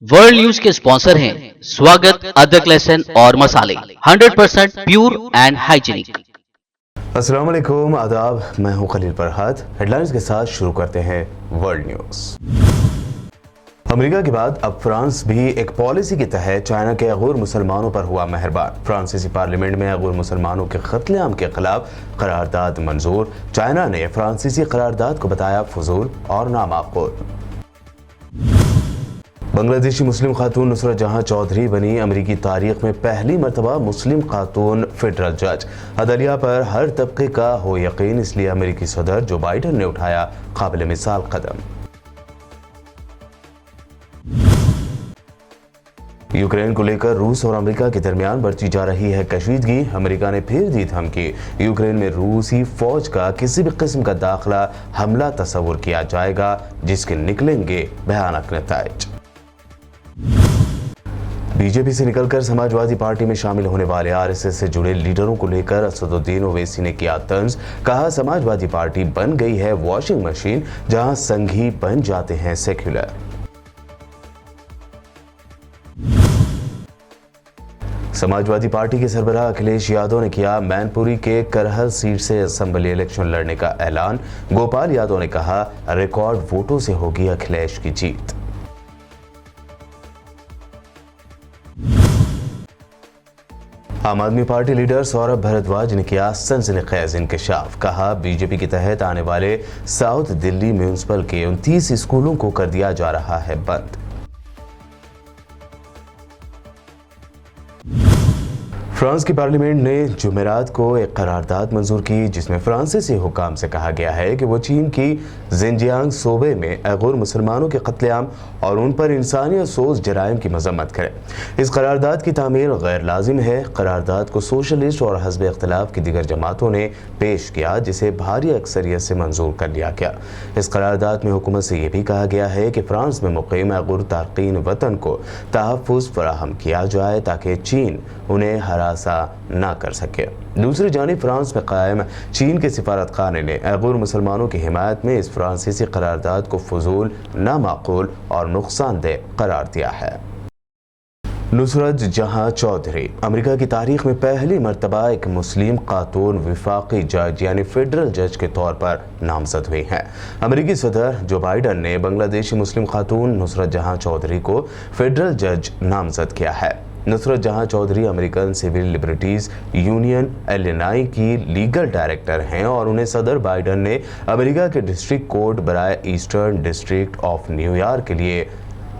World news के sponsor हैं स्वागत, अदरक, लहसुन और मसाले 100% प्योर एंड हाइजीनिक। अस्सलाम वालेकुम, आदाब। मैं हूं खलील फरहाद। हेडलाइंस के साथ शुरू करते हैं वर्ल्ड न्यूज। अमेरिका के बाद अब फ्रांस भी एक पॉलिसी के तहत चाइना के गैर मुसलमानों पर हुआ मेहरबान। फ्रांसीसी पार्लियामेंट में गैर मुसलमानों के कत्लेआम के खिलाफ करारदाद मंजूर। चाइना ने फ्रांसीसी करारदाद को बताया फजूल और नामाकूल। बांग्लादेशी मुस्लिम खातून नुसरत जहां चौधरी बनी अमेरिकी तारीख में पहली मरतबा मुस्लिम खातून फेडरल जज। अदलिया पर हर तबके का हो यकीन, इसलिए अमेरिकी सदर जो बाइडन ने उठाया काबिल मिसाल कदम। यूक्रेन को लेकर रूस और अमेरिका के दरमियान बढ़ती जा रही है कशीदगी। अमेरिका ने फिर दी धमकी, यूक्रेन में रूसी फौज का किसी भी किस्म का दाखिला हमला तस्वुर किया जाएगा जिसके निकलेंगे भयानक नतीजे। बीजेपी से निकलकर समाजवादी पार्टी में शामिल होने वाले आरएसएस से जुड़े लीडरों को लेकर असदुद्दीन ओवैसी ने किया तंज। कहा, समाजवादी पार्टी बन गई है वॉशिंग मशीन जहां संघी बन जाते हैं सेक्युलर। समाजवादी पार्टी के सरबराह अखिलेश यादव ने किया मैनपुरी के करहल सीट से असेंबली इलेक्शन लड़ने का ऐलान। गोपाल यादव ने कहा, रिकॉर्ड वोटों से होगी अखिलेश की जीत। आम आदमी पार्टी लीडर सौरभ भारद्वाज ने किया सनसनीखेज इंकशाफ। कहा, बीजेपी के तहत आने वाले साउथ दिल्ली म्यूनिसिपल के 29 स्कूलों को कर दिया जा रहा है बंद। फ्रांस की पार्लियामेंट ने जुमेरात को एक करारदाद मंजूर की जिसमें फ्रांसीसी हुकाम से कहा गया है कि वो चीन की जिनजियांग सूबे में गैर मुसलमानों के कत्लेआम और उन पर इंसानियत सोज जराइम की मजम्मत करें। इस करारदाद की तामील गैर लाजिम है। करारदाद को सोशलिस्ट और हज़ब इख्तिलाफ की दीगर जमातों ने पेश किया जिसे भारी अक्सरियत से मंजूर कर लिया गया। इस करारदाद में हुकूमत से यह भी कहा गया है कि फ्रांस में मुक़ीम गैर तारकीन वतन को तहफ़्फ़ुज़ फराहम किया जाए ताकि चीन उन्हें हरासा ना कर सके। दूसरी जानिब फ्रांस में कायम चीन के सिफारतखाने ने गैर मुसलमानों की हिमायत में इस फ्रांसीसी करारदाद को फजूल, नामाकूल और नुकसानदेह करार दिया है। नुसरत जहां चौधरी अमेरिका की तारीख में पहली मरतबा एक मुस्लिम खातून विफाकी जज यानी फेडरल जज के तौर पर नामजद हुई हैं। अमेरिकी सदर जो बाइडन ने बांग्लादेशी मुस्लिम खातून नुसरत जहां चौधरी को फेडरल जज नामजद किया है। Nusrat Jahan Chowdhury American civil liberties union Illinois की लीगल डायरेक्टर हैं और उन्हें सदर बाइडन ने अमेरिका के डिस्ट्रिक्ट कोर्ट बराए ईस्टर्न डिस्ट्रिक्ट ऑफ न्यूयॉर्क के लिए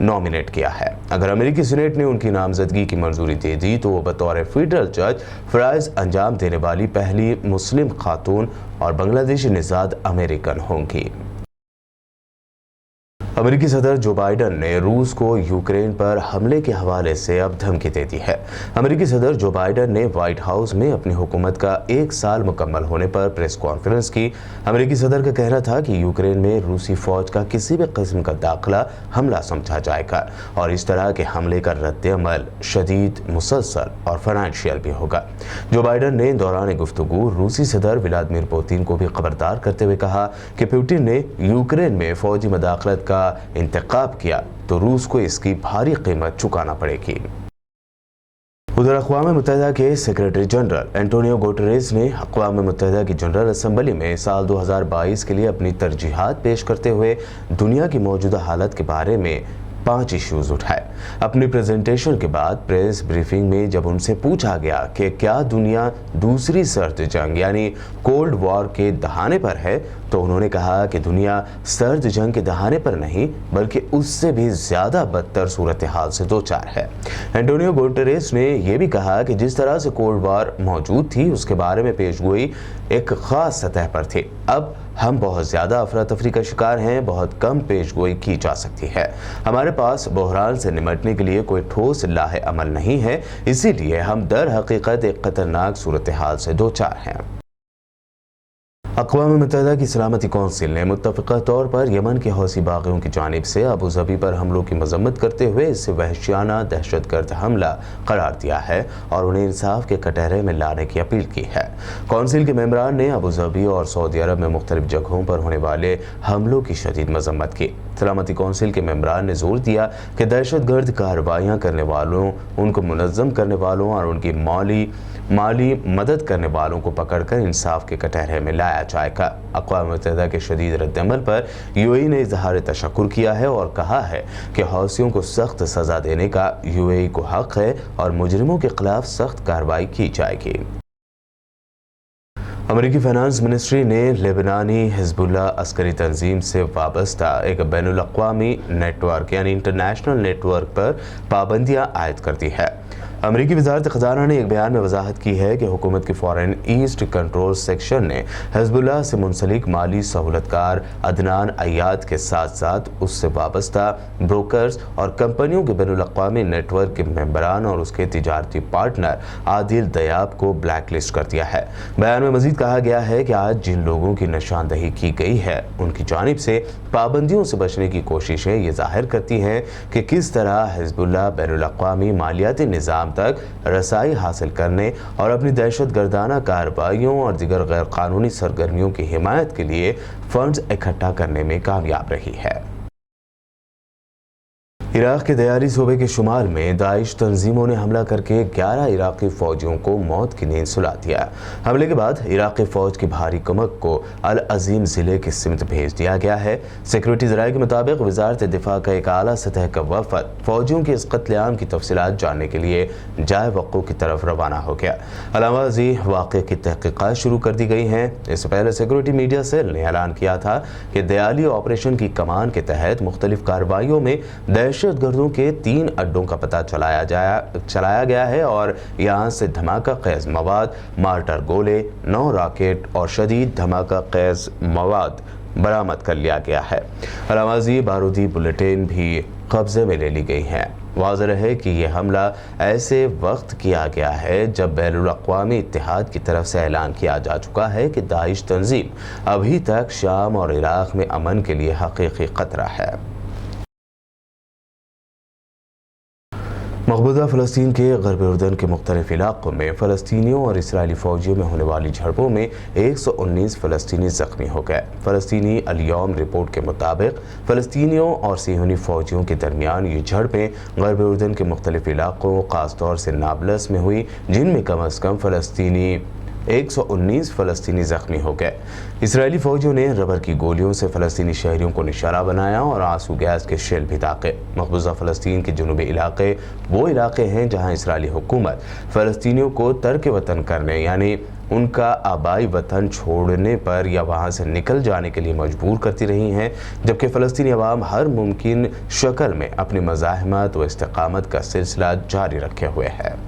नॉमिनेट किया है। अगर अमेरिकी सीनेट ने उनकी नामजदगी की मंजूरी दे दी तो वो बतौर फेडरल जज फ़राइज़ अंजाम देने वाली पहली मुस्लिम खातून और बांग्लादेशी निज़ाद अमेरिकन होंगी। अमेरिकी सदर जो बाइडन ने रूस को यूक्रेन पर हमले के हवाले से अब धमकी दे दी है। अमेरिकी सदर जो बाइडन ने व्हाइट हाउस में अपनी हुकूमत का 1 साल मुकम्मल होने पर प्रेस कॉन्फ्रेंस की। अमेरिकी सदर का कहना था कि यूक्रेन में रूसी फौज का किसी भी किस्म का दाखिला हमला समझा जाएगा और इस तरह के हमले का रद्द-ए-अमल शदीद, मुसलसल और फाइनेंशियल भी होगा। जो बाइडन ने दौरान गुफ्तगू रूसी सदर व्लादिमीर पुतिन को भी खबरदार करते हुए कहा कि पुतिन ने यूक्रेन में फौजी मदाखलत का इंतखाब किया तो रूस को इसकी भारी कीमत चुकाना पड़ेगी। उधर अक़वाम मुत्तहिदा के सेक्रेटरी जनरल एंटोनियो गुटेरेस ने अक़वाम मुत्तहिदा की जनरल असम्बली में साल 2022 के लिए अपनी तरजीहात पेश करते हुए दुनिया की मौजूदा हालत के बारे में 5 इश्यूज उठाए। अपनी प्रेजेंटेशन के बाद प्रेस ब्रीफिंग में जब उनसे पूछा गया कि क्या दुनिया दूसरी सर्द जंग यानी कोल्ड वॉर के दहाने पर है तो उन्होंने कहा कि दुनिया सर्द जंग के दहाने पर नहीं बल्कि उससे भी ज़्यादा बदतर सूरत हाल से दो चार है। एंटोनियो गुटेरेस ने यह भी कहा कि जिस तरह से कोल्ड वॉर मौजूद थी उसके बारे में पेशगोई एक ख़ास सतह पर थी। अब हम बहुत ज़्यादा अफरा तफरी का शिकार हैं, बहुत कम पेशगोई की जा सकती है। हमारे पास बहरान से निमटने के लिए कोई ठोस लाहे अमल नहीं है, इसीलिए हम दर हकीकत एक खतरनाक सूरत हाल से दो चार हैं। अक़वाम मुत्तहिदा की सलामती कौंसिल ने मुत्तफ़िक़ा तौर पर यमन के हौसी बागियों की जानिब से अबू ज़बी पर हमलों की मज़म्मत करते हुए इसे वहशियाना दहशतगर्द हमला करार दिया है और उन्हें इंसाफ के कटहरे में लाने की अपील की है। कौंसिल के मेंबरान ने अबू ज़बी और सऊदी अरब में मुख्तलिफ जगहों पर होने वाले हमलों की शदीद मज़म्मत की। सलामती कौंसिल के मेंबरान ने जोर दिया कि दहशतगर्द कार्रवाइयाँ करने वालों, उनको मुनज़्ज़म करने वालों और उनकी माली मदद करने वालों को पकड़कर इंसाफ के कटहरे में लाया जाएगा। अक़वाम मुत्तहिदा के शदीद रद्दअमल पर यूएई ने इज़हार तशक्कुर किया है और कहा है कि हौसियों को सख्त सज़ा देने का यूएई को हक़ है और मुजरिमों के खिलाफ सख्त कार्रवाई की जाएगी। अमेरिकी फाइनेंस मिनिस्ट्री ने लेबनानी हिज़्बुल्लाह अस्करी तंजीम से वाबस्ता एक बैनुल-अक़वामी नेटवर्क यानी इंटरनेशनल नेटवर्क पर पाबंदियाँ आयद कर दी है। अमेरिकी वज़ारत ख़ज़ाना ने एक बयान में वजाहत की है कि हुकूमत की फ़ॉरेन ईस्ट कंट्रोल सेक्शन ने हिज़्बुल्लाह से मुंसलिक माली सहूलतकार अदनान अय्याद के साथ साथ उससे वाबस्ता ब्रोकर्स और कंपनियों के बैनुल-अक़वामी नेटवर्क के मेंबरान और उसके तिजारती पार्टनर आदिल दयाब को ब्लैक लिस्ट कर दिया है। बयान में मज़ीद कहा गया है कि आज जिन लोगों की निशानदही की गई है उनकी जानिब से पाबंदियों से बचने की कोशिशें ये जाहिर करती हैं कि किस तरह हिज़्बुल्लाह बैनुल-अक़वामी मालियाती निज़ाम तक रसाई हासिल करने और अपनी दहशतगर्दाना कार्रवाइयों और दीगर गैर कानूनी सरगर्मियों की हिमायत के लिए फंड्स इकट्ठा करने में कामयाब रही है। इराक के दयाली सूबे के शुमाल में दाइश तंजीमों ने हमला करके 11 इराकी फौजियों को मौत की नींद सुला दिया। हमले के बाद इराकी फौज की भारी कमक को अल अजीम जिले की सिमत भेज दिया गया है। सिक्योरिटी ज़राए के मुताबिक वज़ारत दिफा का एक आला सतह का वफ़द फौजियों के इस कत्लेआम की तफसीलात जानने के लिए जाए वक़्क़ों की तरफ रवाना हो गया। अलावाज़ी वाक़े की तहक़ीक़ात शुरू कर दी गई हैं। इससे पहले सिक्योरिटी मीडिया सेल ने ऐलान किया था कि दयाली ऑपरेशन की कमान के तहत मुख्तलिफ कार्रवाइयों में दहशतगर्दों के 3 अड्डों का पता चलाया गया है और यहाँ से धमाका ख़ैज़ मवाद, मार्टर गोले, 9 रॉकेट और शदीद धमाका ख़ैज़ मवाद बरामद कर लिया गया है। अलावाज़ी बारूदी बुलेटिन भी कब्जे में ले ली गई हैं। वाज़ेह है कि यह हमला ऐसे वक्त किया गया है जब बैनुल-अक़वामी इत्तेहाद की तरफ से ऐलान किया जा चुका है कि दाइश तंजीम अभी तक शाम और इराक़ में अमन के लिए हकीकी ख़तरा है। मकबूजा फ़लस्तीन के ग़र्ब उर्दन के मुख्तलिफ़ इलाक़ों में फ़लस्तीनियों और इसराइली फ़ौजियों में होने वाली झड़पों में 119 फ़लस्तीनी ज़ख्मी हो गए। फ़लस्तीनी अल-यौम रिपोर्ट के मुताबिक फ़लस्तीनियों और सियोनी फ़ौजियों के दरमियान ये झड़पें ग़र्ब उर्दन के मुख्तलिफ़ इलाक़ों ख़ास तौर से नाबलस में हुई, जिनमें कम अज़ कम 119 फ़लस्तीनी ज़ख्मी हो गए। इसराइली फ़ौजियों ने रबर की गोलियों से फ़लस्तीनी शहरियों को निशाना बनाया और आंसू गैस के शेल भी दागे। मकबूजा फ़लस्तीन के जनूबी इलाके वो इलाके हैं जहां इसराइली हुकूमत फ़लस्तीनियों को तर्क वतन करने यानी उनका आबाई वतन छोड़ने पर या वहां से निकल जाने के लिए मजबूर करती रही हैं, जबकि फ़लस्तीनी अवाम हर मुमकिन शक्ल में अपनी मज़ाहमत व इस्तिक़ामत का सिलसिला जारी रखे हुए है।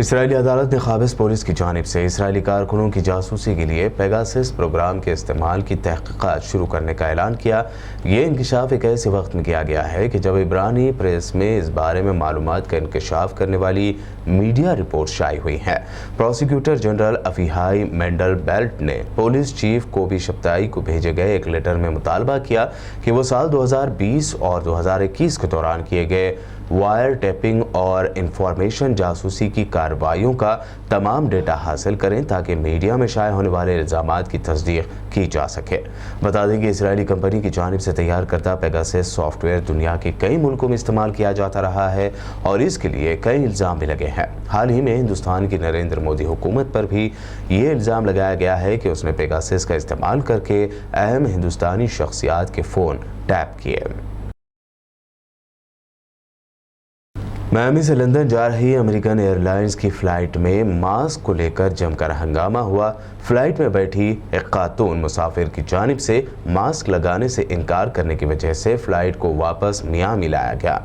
इसराइली अदालत ने क़ाबिज़ पुलिस की जानिब से इसराइली कारकुनों की जासूसी के लिए पेगासस प्रोग्राम के इस्तेमाल की तहक़ीक़ात शुरू करने का ऐलान किया। ये इंकशाफ एक ऐसे वक्त में किया गया है कि जब इब्रानी प्रेस में इस बारे में मालूमात का इंकशाफ करने वाली मीडिया रिपोर्ट शाई हुई हैं। प्रोसिक्यूटर जनरल अफीहाई मेंडल बेल्ट ने पुलिस चीफ कोबी शब्ताई को भेजे गए एक लेटर में मुतालबा किया कि वो साल 2020 और 2021 के दौरान किए गए वायर टैपिंग और इंफॉर्मेशन जासूसी की कार्रवाइयों का तमाम डेटा हासिल करें ताकि मीडिया में शाये होने वाले इल्ज़ामात की तस्दीक की जा सके। बता दें कि इसराइली कंपनी की जानिब से तैयार करदा पेगासस सॉफ्टवेयर दुनिया के कई मुल्कों में इस्तेमाल किया जाता रहा है और इसके लिए कई इल्ज़ाम भी लगे हैं। हाल ही में हिंदुस्तान की नरेंद्र मोदी हुकूमत पर भी ये इल्ज़ाम लगाया गया है कि उसने पेगासस का इस्तेमाल करके अहम हिंदुस्तानी शख्सियात के फ़ोन टैप किए। मियामी से लंदन जा रही अमेरिकन एयरलाइंस की फ़्लाइट में मास्क को लेकर जमकर हंगामा हुआ। फ़्लाइट में बैठी एक खातून मुसाफिर की जानिब से मास्क लगाने से इनकार करने की वजह से फ़्लाइट को वापस मियामी लाया गया।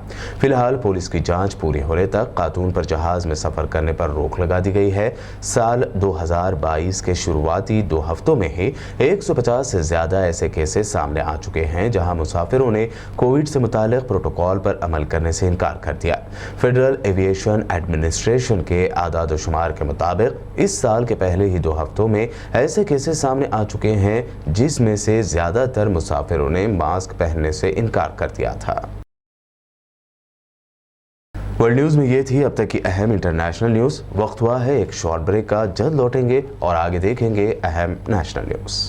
फ़िलहाल पुलिस की जांच पूरी होने तक खातून पर जहाज़ में सफ़र करने पर रोक लगा दी गई है। साल 2022 के शुरुआती 2 हफ्तों में ही 150 से ज़्यादा ऐसे केसेस सामने आ चुके हैं जहाँ मुसाफिरों ने कोविड से मुताल्लिक़ प्रोटोकॉल पर अमल करने से इनकार कर दिया। फेडरल एविएशन एडमिनिस्ट्रेशन के आदाद शुमार के मुताबिक इस साल के पहले ही 2 हफ्तों में ऐसे केसेस सामने आ चुके हैं जिसमें से ज़्यादातर मुसाफिरों ने मास्क पहनने से इनकार कर दिया था। वर्ल्ड न्यूज़ में ये थी अब तक की अहम इंटरनेशनल न्यूज़। वक्त हुआ है एक शॉर्ट ब्रेक का, जल्द लौटेंगे और आगे देखेंगे अहम नेशनल न्यूज़।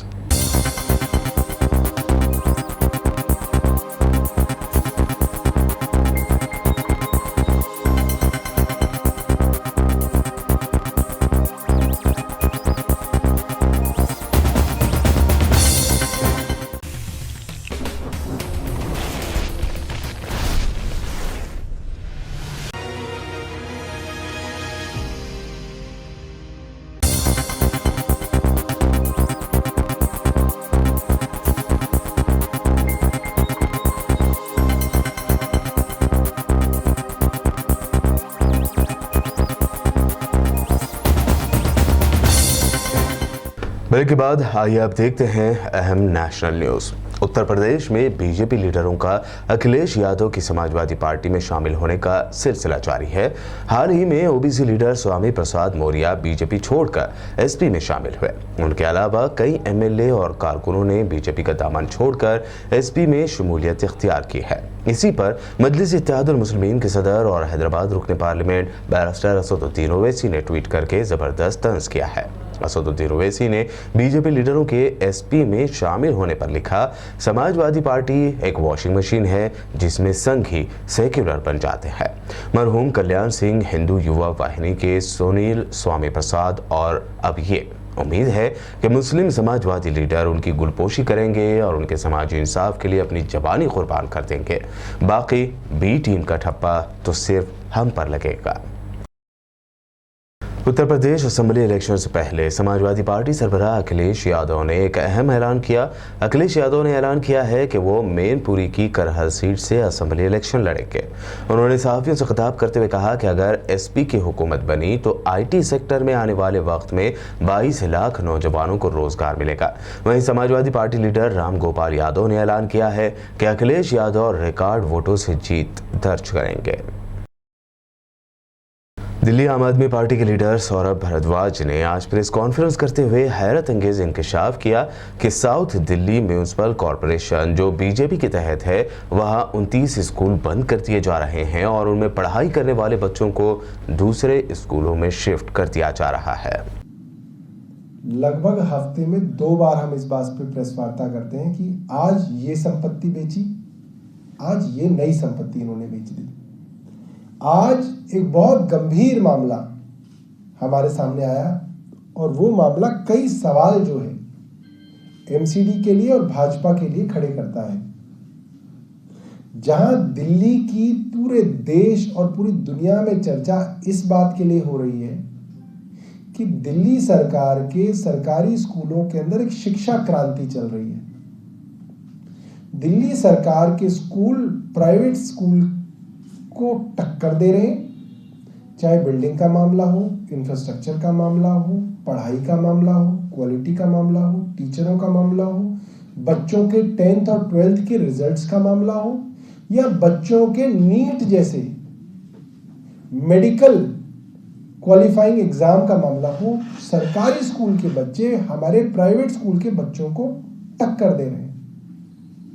ब्रेक के बाद आइए अब देखते हैं अहम नेशनल न्यूज। उत्तर प्रदेश में बीजेपी लीडरों का अखिलेश यादव की समाजवादी पार्टी में शामिल होने का सिलसिला जारी है। हाल ही में OBC leader Swami Prasad Maurya BJP छोड़कर एसपी में शामिल हुए। उनके अलावा कई एमएलए और कारकुनों ने बीजेपी का दामन छोड़कर एसपी में शमूलियत इख्तियार की है। इसी पर मजलिस इत्तेहादुल मुस्लिमीन के सदर और हैदराबाद रुकने पार्लियामेंट बैरिस्टर असदुद्दीन ओवैसी ने ट्वीट करके जबरदस्त तंज किया है। असदुद्दीन ओवैसी ने बीजेपी लीडरों के एसपी में शामिल होने पर लिखा, समाजवादी पार्टी एक वॉशिंग मशीन है जिसमें संघ ही सेक्युलर बन जाते हैं। मरहूम कल्याण सिंह हिंदू युवा वाहिनी के सुनील स्वामी प्रसाद और अब ये उम्मीद है कि मुस्लिम समाजवादी लीडर उनकी गुलपोशी करेंगे और उनके समाजी इंसाफ के लिए अपनी जबानी कुर्बान कर देंगे। बाकी बी टीम का ठप्पा तो सिर्फ हम पर लगेगा। उत्तर प्रदेश असेंबली इलेक्शन से पहले समाजवादी पार्टी सरबराह अखिलेश यादव ने एक अहम ऐलान किया। अखिलेश यादव ने ऐलान किया है कि वो मैनपुरी की करहल सीट से असेंबली इलेक्शन लड़ेंगे। उन्होंने सहाफियों से खिताब करते हुए कहा कि अगर एसपी की हुकूमत बनी तो आईटी सेक्टर में आने वाले वक्त में 22 लाख नौजवानों को रोजगार मिलेगा। वहीं समाजवादी पार्टी लीडर राम गोपाल यादव ने ऐलान किया है कि अखिलेश यादव रिकॉर्ड वोटों से जीत दर्ज करेंगे। दिल्ली आम आदमी पार्टी के लीडर सौरभ भारद्वाज ने आज प्रेस कॉन्फ्रेंस करते हुए हैरत अंगेज इंकशाफ किया कि साउथ दिल्ली म्यूनिसिपल कॉरपोरेशन जो बीजेपी के तहत है वहां 29 स्कूल बंद कर दिए जा रहे हैं और उनमें पढ़ाई करने वाले बच्चों को दूसरे स्कूलों में शिफ्ट कर दिया जा रहा है। लगभग हफ्ते में 2 बार हम इस बात पर प्रेस वार्ता करते हैं कि आज ये संपत्ति बेची, आज ये नई संपत्ति इन्होंने बेच दी। आज एक बहुत गंभीर मामला हमारे सामने आया और वो मामला कई सवाल जो है एमसीडी के लिए और भाजपा के लिए खड़े करता है। जहां दिल्ली की पूरे देश और पूरी दुनिया में चर्चा इस बात के लिए हो रही है कि दिल्ली सरकार के सरकारी स्कूलों के अंदर एक शिक्षा क्रांति चल रही है। दिल्ली सरकार के स्कूल प्राइवेट स्कूल को टक्कर दे रहे हैं, चाहे बिल्डिंग का मामला हो, इंफ्रास्ट्रक्चर का मामला हो, पढ़ाई का मामला हो, क्वालिटी का मामला हो, टीचरों का मामला हो, बच्चों के 10th और 12th के रिजल्ट्स का मामला हो, या बच्चों के नीट जैसे मेडिकल क्वालिफाइंग एग्जाम का मामला हो। सरकारी स्कूल के बच्चे हमारे प्राइवेट स्कूल के बच्चों को टक्कर दे रहे हैं,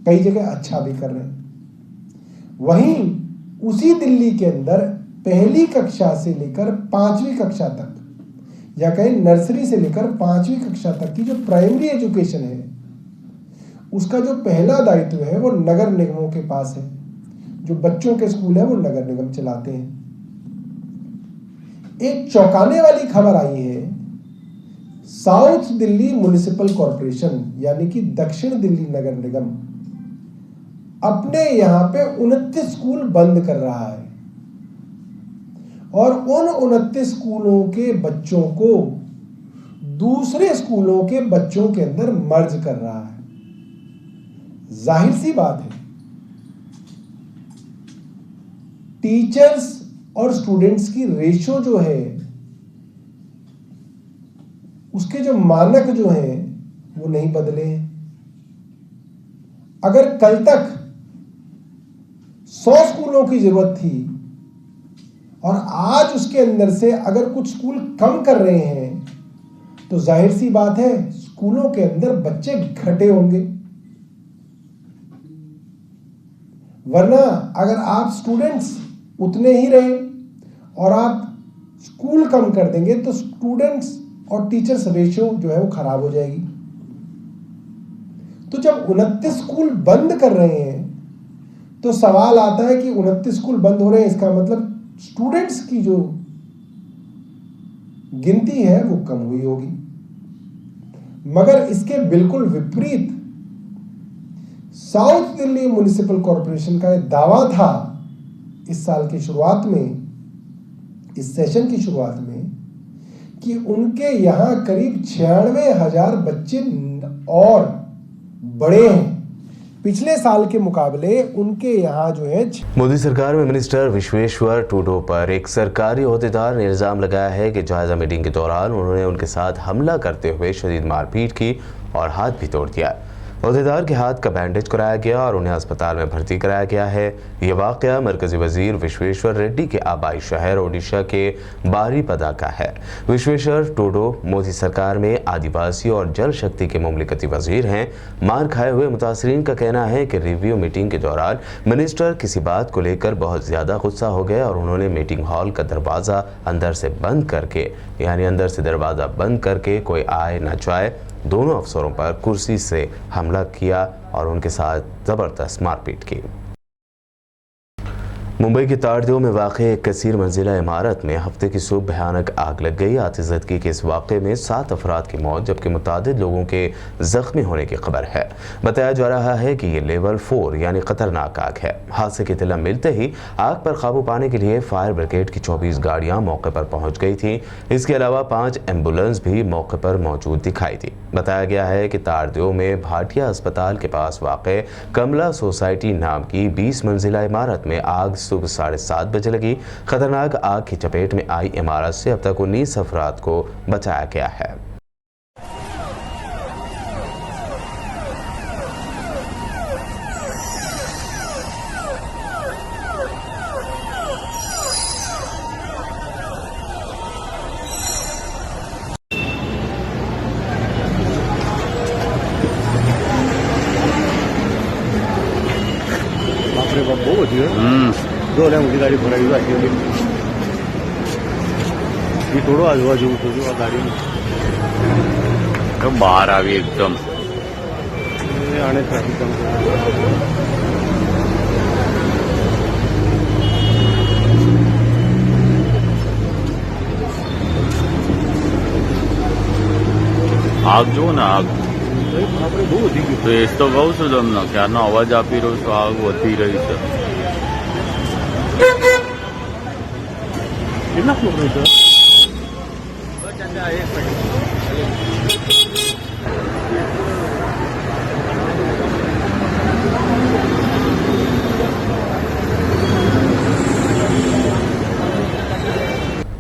कई जगह अच्छा भी कर रहे हैं। वहीं उसी दिल्ली के अंदर पहली कक्षा से लेकर 5वीं कक्षा तक या कहीं नर्सरी से लेकर 5वीं कक्षा तक की जो प्राइमरी एजुकेशन है उसका जो पहला दायित्व है वो नगर निगमों के पास है। जो बच्चों के स्कूल है वो नगर निगम चलाते हैं। एक चौंकाने वाली खबर आई है, साउथ दिल्ली म्युनिसिपल कॉरपोरेशन यानी कि दक्षिण दिल्ली नगर निगम अपने यहां पे 29 स्कूल बंद कर रहा है और उन 29 स्कूलों के बच्चों को दूसरे स्कूलों के बच्चों के अंदर मर्ज कर रहा है। जाहिर सी बात है, टीचर्स और स्टूडेंट्स की रेशो जो है उसके जो मानक जो हैं वो नहीं बदले हैं। अगर कल तक 100 स्कूलों की जरूरत थी और आज उसके अंदर से अगर कुछ स्कूल कम कर रहे हैं तो जाहिर सी बात है स्कूलों के अंदर बच्चे घटे होंगे। वरना अगर आप स्टूडेंट्स उतने ही रहे और आप स्कूल कम कर देंगे तो स्टूडेंट्स और टीचर्स रेशियो जो है वो खराब हो जाएगी। तो जब 29 स्कूल बंद कर रहे हैं तो सवाल आता है कि 29 स्कूल बंद हो रहे हैं, इसका मतलब स्टूडेंट्स की जो गिनती है वो कम हुई होगी। मगर इसके बिल्कुल विपरीत साउथ दिल्ली म्युनिसिपल कॉरपोरेशन का एक दावा था इस साल की शुरुआत में, इस सेशन की शुरुआत में, कि उनके यहां करीब 96,000 बच्चे और बड़े हैं पिछले साल के मुकाबले उनके यहाँ जो है मोदी सरकार में मिनिस्टर विश्वेश्वर टूडो पर एक सरकारी ओहदेदार ने इल्जाम लगाया है कि जायजा मीटिंग के दौरान उन्होंने उनके साथ हमला करते हुए शदीद मारपीट की और हाथ भी तोड़ दिया। ओहदेदार के हाथ का बैंडेज कराया गया और उन्हें अस्पताल में भर्ती कराया गया है। ये वाकया मरकजी वजीर विश्वेश्वर रेड्डी के आबाई शहर ओडिशा के बारीपदा का है। विश्वेश्वर टूडो मोदी सरकार में आदिवासी और जल शक्ति के मुमलिकती वजीर हैं। मार खाए हुए मुतासरीन का कहना है कि रिव्यू मीटिंग के दौरान मिनिस्टर किसी बात को लेकर बहुत ज्यादा गुस्सा हो गए और उन्होंने मीटिंग हॉल का दरवाजा अंदर से बंद करके, यानी अंदर से दरवाजा बंद करके कोई आए न जाए, दोनों अफसरों पर कुर्सी से हमला किया और उनके साथ जबरदस्त मारपीट की। मुंबई के ताड़देव में वाक़ एक कसीर मंजिला इमारत में हफ्ते की सुबह भयानक आग लग गई। आतिशबाजी के इस वाक़े में 7 अफराद की मौत जबकि मुतादिद लोगों के जख्मी होने की खबर है। बताया जा रहा है कि ये लेवल 4 यानी खतरनाक आग है। हादसे की इत्तला मिलते ही आग पर काबू पाने के लिए फायर ब्रिगेड की 24 गाड़ियां मौके पर पहुंच गई थी। इसके अलावा 5 एम्बुलेंस भी मौके पर मौजूद दिखाई दी। बताया गया है कि ताड़देव में भाटिया अस्पताल के पास वाक़ कमला सोसाइटी नाम की 20 मंजिला इमारत में आग सुबह 7:30 बजे लगी। खतरनाक आग की चपेट में आई इमारत से अब तक 19 अफराद को बचाया गया है। બહુ વધ્યું જો લે મોટી ગાડી ભરાઈ ગઈ આટલી એ થોડો આજવા જેવું થયું આ ગાડી તો બહાર આવી એકદમ આને ટ્રાફિક જામ આગ જુઓ ને આગ આપણે બહુ વધી ગયું તો એ જ તો કહું છું તમને ક્યારનો અવાજ આપી રહ્યો છું આગ વધી રહી છે કેટલા ફ્લોર રહી છે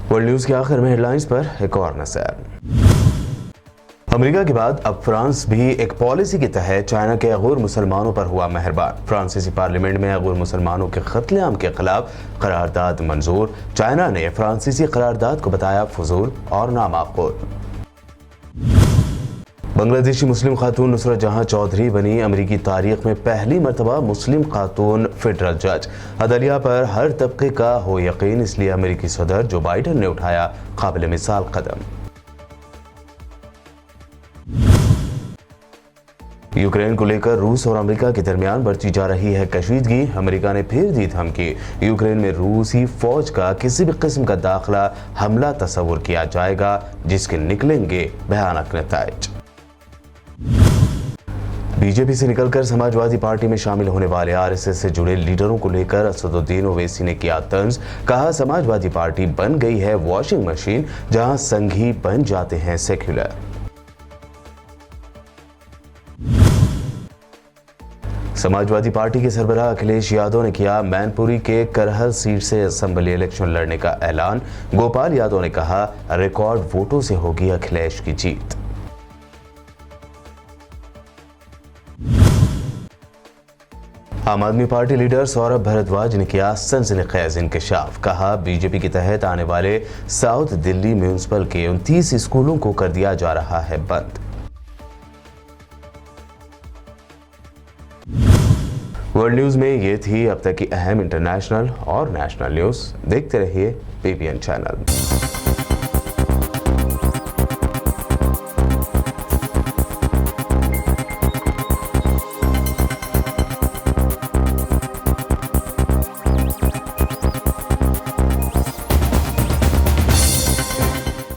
वर्ल्ड न्यूज के आखिर में हेडलाइंस पर एक और नजर। अमेरिका के बाद अब फ्रांस भी एक पॉलिसी के तहत चाइना के गैर मुसलमानों पर हुआ मेहरबान। फ्रांसीसी पार्लियामेंट में गैर मुसलमानों के कत्लेआम के खिलाफ करारदाद मंजूर। चाइना ने फ्रांसीसी करारदाद को बताया फजूल और नामाकूल। बांग्लादेशी मुस्लिम खातून नुसरत जहां चौधरी बनी अमेरिकी तारीख में पहली मरतबा मुस्लिम खातून फेडरल जज। अदलिया पर हर तबके का हो यकीन, इसलिए अमेरिकी सदर जो बाइडन ने उठाया काबिल मिसाल कदम। यूक्रेन को लेकर रूस और अमेरिका के दरमियान बढ़ती जा रही है कशीदगी। अमेरिका ने फिर दी धमकी, यूक्रेन में रूसी फौज का किसी भी किस्म का दाखिला हमला तस्वुर किया जाएगा जिसके निकलेंगे भयानक नतीजे। बीजेपी से निकलकर समाजवादी पार्टी में शामिल होने वाले आरएसएस से जुड़े लीडरों को लेकर असदुद्दीन ओवैसी ने किया तंज। कहा समाजवादी पार्टी बन गई है वॉशिंग मशीन जहां संघी बन जाते हैं सेक्युलर। समाजवादी पार्टी के सरबराह अखिलेश यादव ने किया मैनपुरी के करहल सीट से असेंबली इलेक्शन लड़ने का ऐलान। गोपाल यादव ने कहा रिकॉर्ड वोटों से होगी अखिलेश की जीत। आम आदमी पार्टी लीडर सौरभ भारद्वाज ने किया सनसनीखेज इंकशाफ। कहा बीजेपी के तहत आने वाले साउथ दिल्ली म्यूनिसिपल के 29 स्कूलों को कर दिया जा रहा है बंद। वर्ल्ड न्यूज में ये थी अब तक की अहम इंटरनेशनल और नेशनल न्यूज। देखते रहिए PPN चैनल।